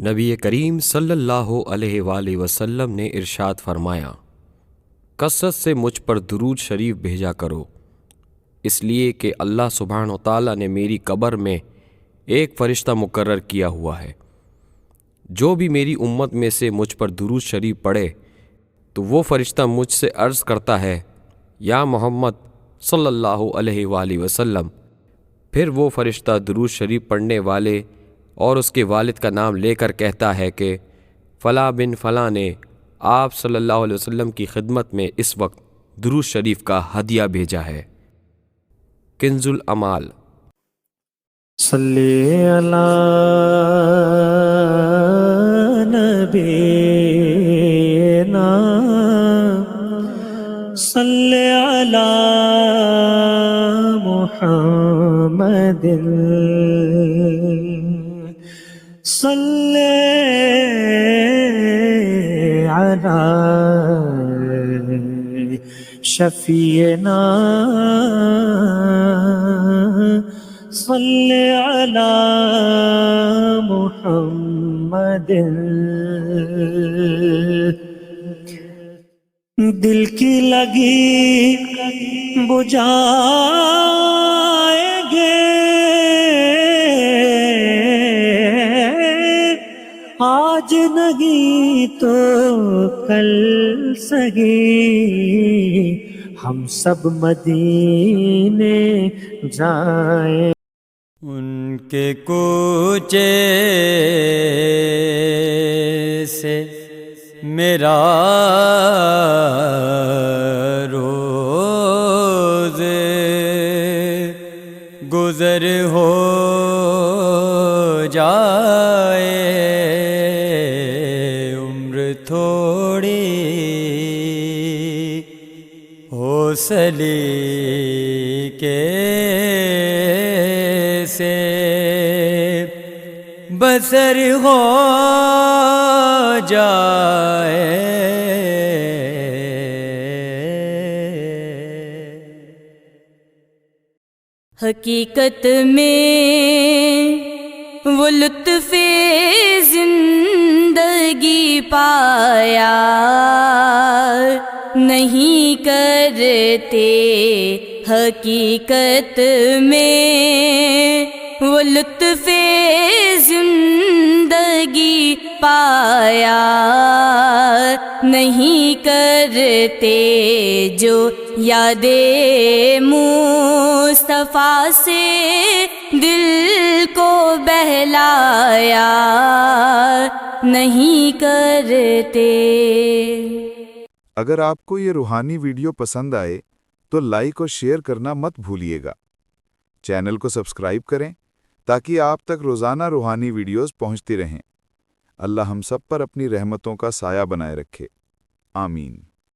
نبی کریم صلی اللہ علیہ وآلہ وسلم نے ارشاد فرمایا، کثرت سے مجھ پر درود شریف بھیجا کرو، اس لیے کہ اللہ سبحانہ و تعالیٰ نے میری قبر میں ایک فرشتہ مقرر کیا ہوا ہے، جو بھی میری امت میں سے مجھ پر درود شریف پڑھے تو وہ فرشتہ مجھ سے عرض کرتا ہے، یا محمد صلی اللہ علیہ وآلہ وسلم۔ پھر وہ فرشتہ درود شریف پڑھنے والے اور اس کے والد کا نام لے کر کہتا ہے کہ فلاں بن فلاں نے آپ صلی اللہ علیہ وسلم کی خدمت میں اس وقت درود شریف کا ہدیہ بھیجا ہے۔ کنز الاعمال۔ صلی علی نبینا صلی علی محمد صلی علی شفیعنا صلی علی محمد۔ دل کی لگی بجھائیں گے آج نہیں تو کل سگی، ہم سب مدینے جائیں۔ ان کے کوچے سے میرا روز گزر ہو جائے، عمر تھوڑی ہو سلیقے سے بسر ہو جائے۔ حقیقت میں وہ لطف زندگی پایا نہیں کرتے، حقیقت میں وہ لطف زندگی پایا نہیں کرتے، جو یاد مصطفیٰ سے دل کو بہلایا نہیں کرتے۔ اگر آپ کو یہ روحانی ویڈیو پسند آئے تو لائک اور شیئر کرنا مت بھولیے گا۔ چینل کو سبسکرائب کریں تاکہ آپ تک روزانہ روحانی ویڈیوز پہنچتی رہیں۔ اللہ ہم سب پر اپنی رحمتوں کا سایہ بنائے رکھے، آمین۔